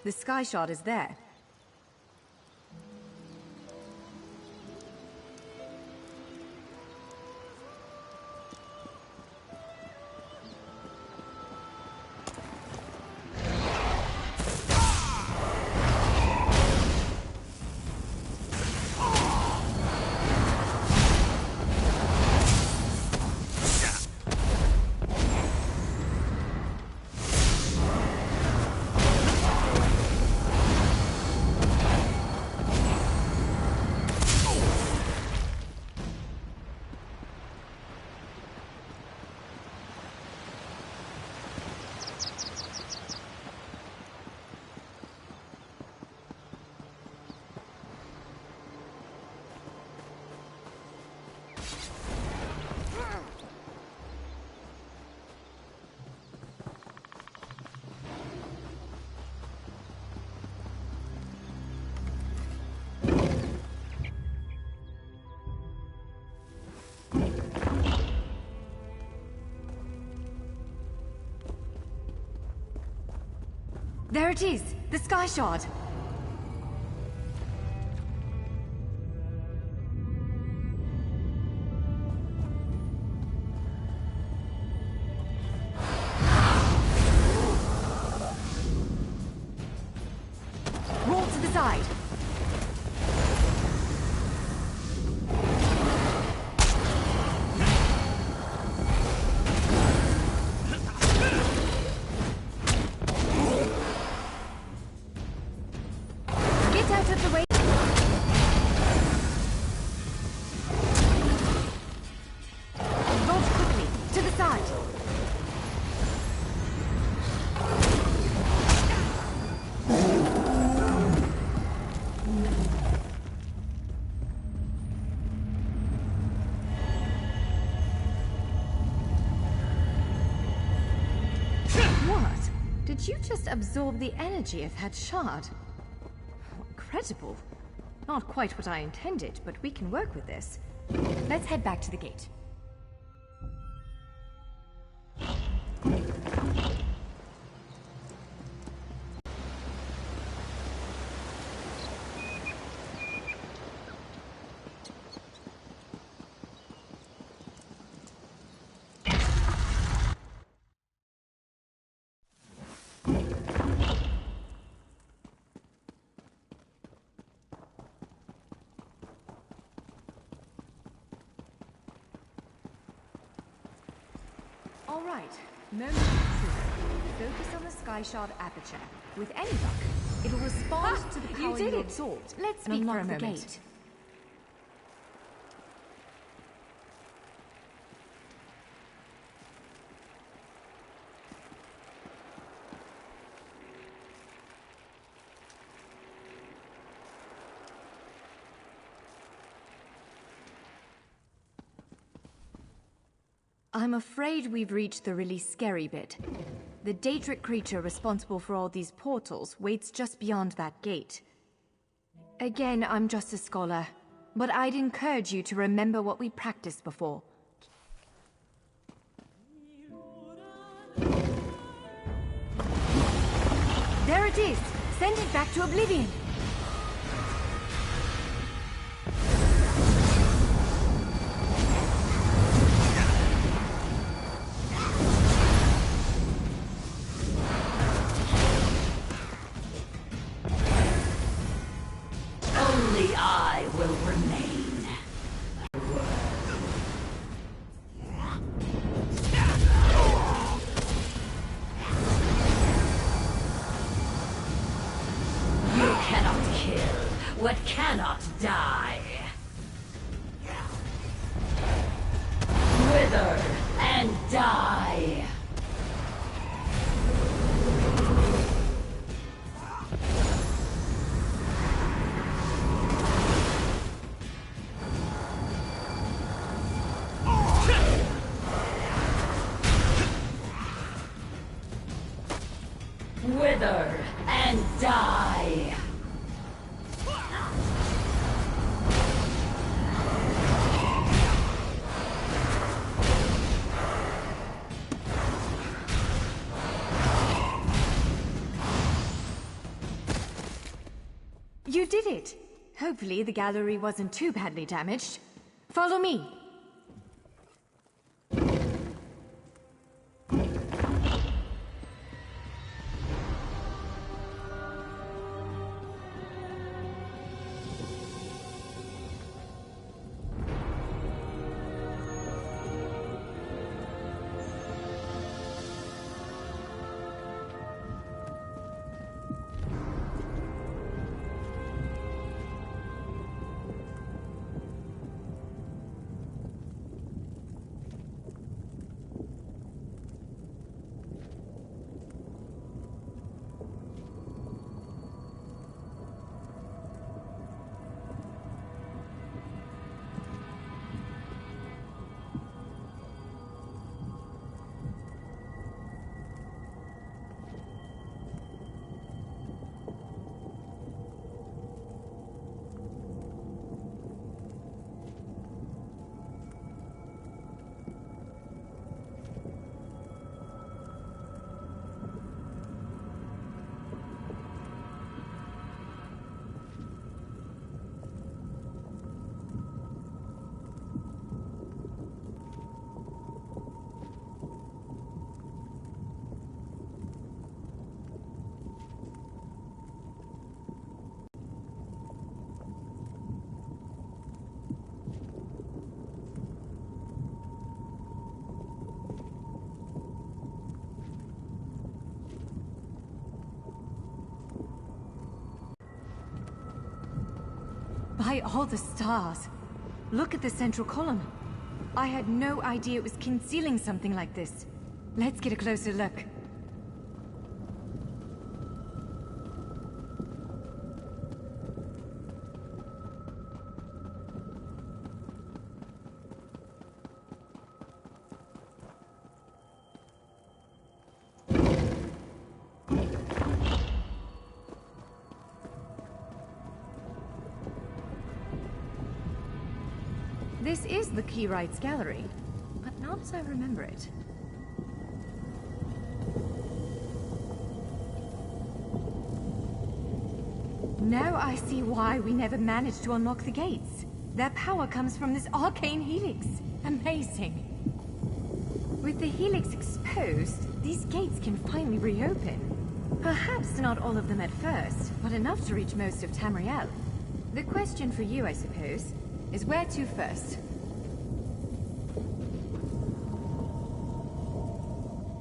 The sky shard is there. There it is! The sky shard! Roll to the side! Did you just absorb the energy of that shard? Incredible. Not quite what I intended, but we can work with this. Let's head back to the gate. All right, moment of truth. Focus on the sky shard aperture. With any luck, it will respond to the power you absorbed. Let's meet for a moment. Gate. I'm afraid we've reached the really scary bit. The Daedric creature responsible for all these portals waits just beyond that gate. Again, I'm just a scholar, but I'd encourage you to remember what we practiced before. There it is! Send it back to oblivion! What cannot die. Wither and die. Wither and die. You did it! Hopefully the gallery wasn't too badly damaged. Follow me! By all the stars! Look at the central column. I had no idea it was concealing something like this. Let's get a closer look. This is the Keyrights Gallery, but not as I remember it. Now I see why we never managed to unlock the gates. Their power comes from this arcane helix. Amazing. With the helix exposed, these gates can finally reopen. Perhaps not all of them at first, but enough to reach most of Tamriel. The question for you, I suppose, is where to first?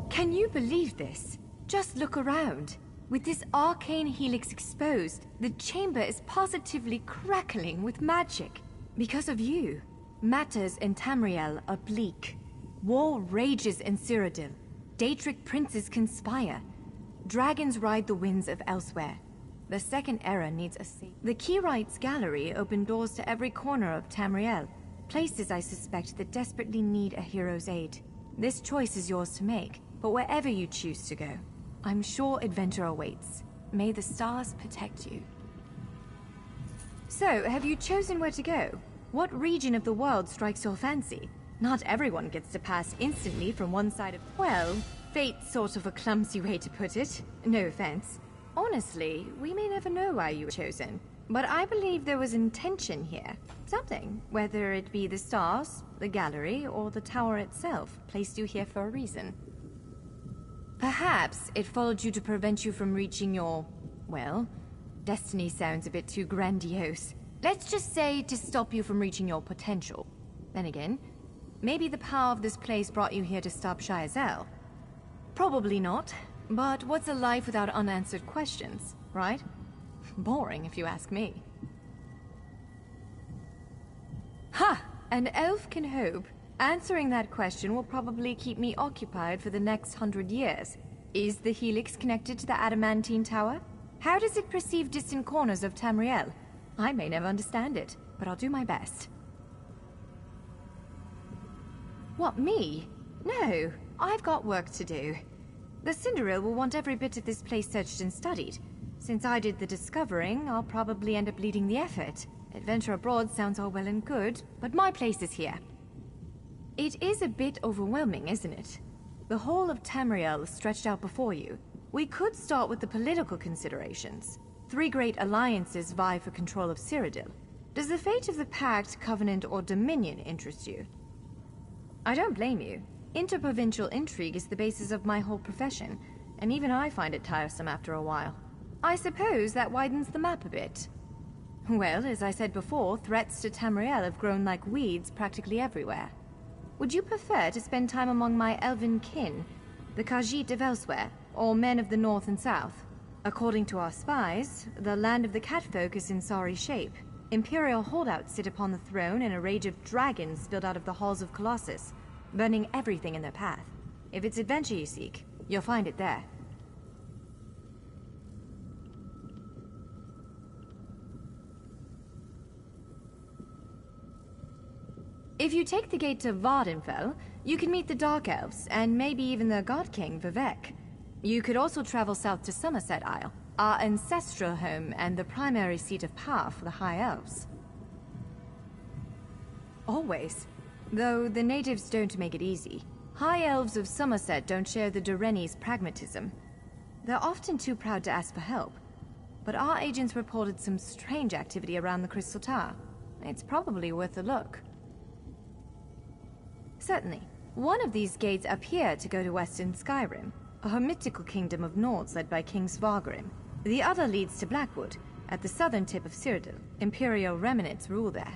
Can you believe this? Just look around. With this arcane helix exposed, the chamber is positively crackling with magic. Because of you, matters in Tamriel are bleak. War rages in Cyrodiil. Daedric princes conspire. Dragons ride the winds of elsewhere. The Second Era needs a safe. The Keyrights Gallery opened doors to every corner of Tamriel, places I suspect that desperately need a hero's aid. This choice is yours to make, but wherever you choose to go, I'm sure adventure awaits. May the stars protect you. So, have you chosen where to go? What region of the world strikes your fancy? Not everyone gets to pass instantly from one side of... Well, fate's sort of a clumsy way to put it. No offense. Honestly, we may never know why you were chosen. But I believe there was intention here. Something, whether it be the stars, the gallery, or the tower itself, placed you here for a reason. Perhaps it followed you to prevent you from reaching your... well, destiny sounds a bit too grandiose. Let's just say to stop you from reaching your potential. Then again, maybe the power of this place brought you here to stop Shayazel. Probably not. But what's a life without unanswered questions, right? Boring, if you ask me. Ha! An elf can hope. Answering that question will probably keep me occupied for the next 100 years. Is the helix connected to the Adamantine Tower? How does it perceive distant corners of Tamriel? I may never understand it, but I'll do my best. What, me? No, I've got work to do. The Cinderil will want every bit of this place searched and studied. Since I did the discovering, I'll probably end up leading the effort. Adventure abroad sounds all well and good, but my place is here. It is a bit overwhelming, isn't it? The whole of Tamriel is stretched out before you. We could start with the political considerations. 3 great alliances vie for control of Cyrodiil. Does the fate of the Pact, Covenant, or Dominion interest you? I don't blame you. Interprovincial intrigue is the basis of my whole profession, and even I find it tiresome after a while. I suppose that widens the map a bit. Well, as I said before, threats to Tamriel have grown like weeds practically everywhere. Would you prefer to spend time among my elven kin, the Khajiit of elsewhere, or men of the north and south? According to our spies, the land of the catfolk is in sorry shape. Imperial holdouts sit upon the throne, and a rage of dragons spilled out of the halls of Colossus, burning everything in their path. If it's adventure you seek, you'll find it there. If you take the gate to Vardenfell, you can meet the Dark Elves, and maybe even the God King, Vivek. You could also travel south to Somerset Isle, our ancestral home and the primary seat of power for the High Elves. Always. Though the natives don't make it easy. High Elves of Somerset don't share the Doreni's pragmatism. They're often too proud to ask for help. But our agents reported some strange activity around the Crystal Tower. It's probably worth a look. Certainly. One of these gates appear to go to Western Skyrim, a mythical kingdom of Nords led by King Svargrim. The other leads to Blackwood, at the southern tip of Cyrodiil. Imperial remnants rule there.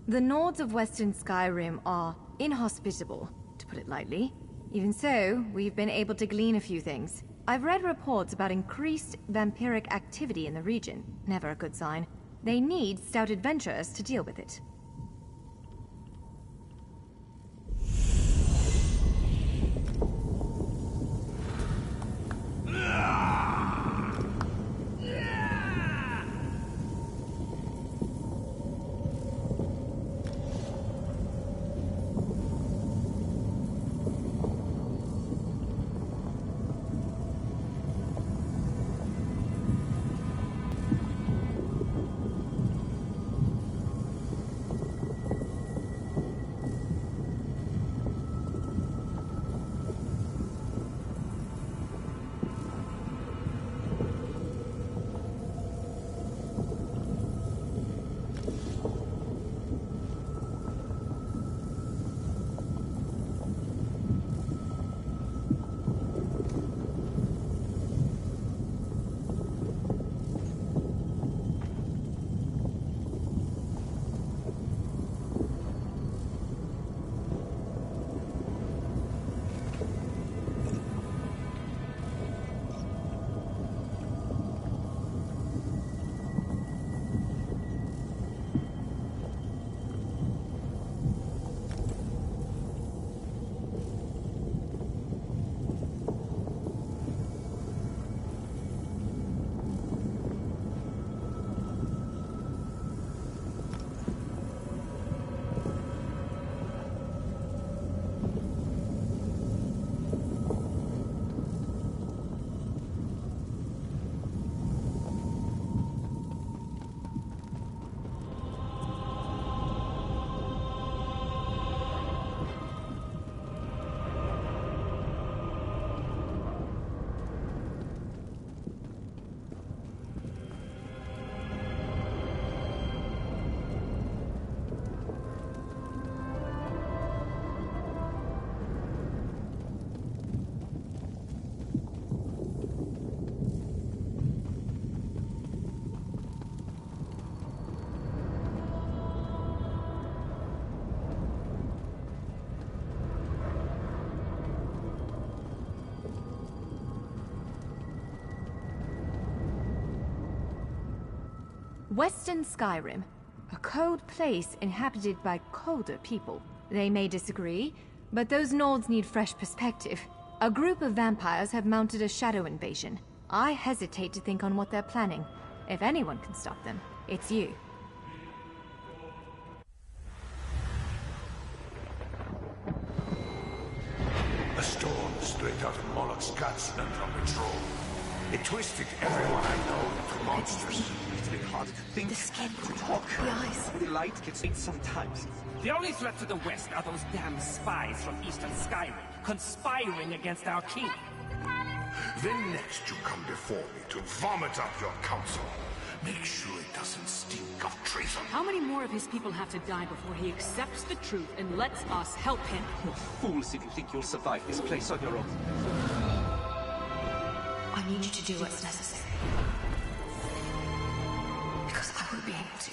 The Nords of Western Skyrim are inhospitable, to put it lightly. Even so, we've been able to glean a few things. I've read reports about increased vampiric activity in the region. Never a good sign. They need stout adventurers to deal with it. Western Skyrim, a cold place inhabited by colder people. They may disagree, but those Nords need fresh perspective. A group of vampires have mounted a shadow invasion. I hesitate to think on what they're planning. If anyone can stop them, it's you. A storm straight out of Moloch's guts and from control. It twisted everyone I know into monsters. It's a bit hard to think. The skin, to talk. the eyes. The light gets late sometimes. The only threat to the West are those damn spies from Eastern Skyrim, conspiring against our king. The palace Then next you come before me to vomit up your council. Make sure it doesn't stink of treason. How many more of his people have to die before he accepts the truth and lets us help him? You're fools if you think you'll survive this place on your own. I need you to do what's necessary. Because I won't be able to.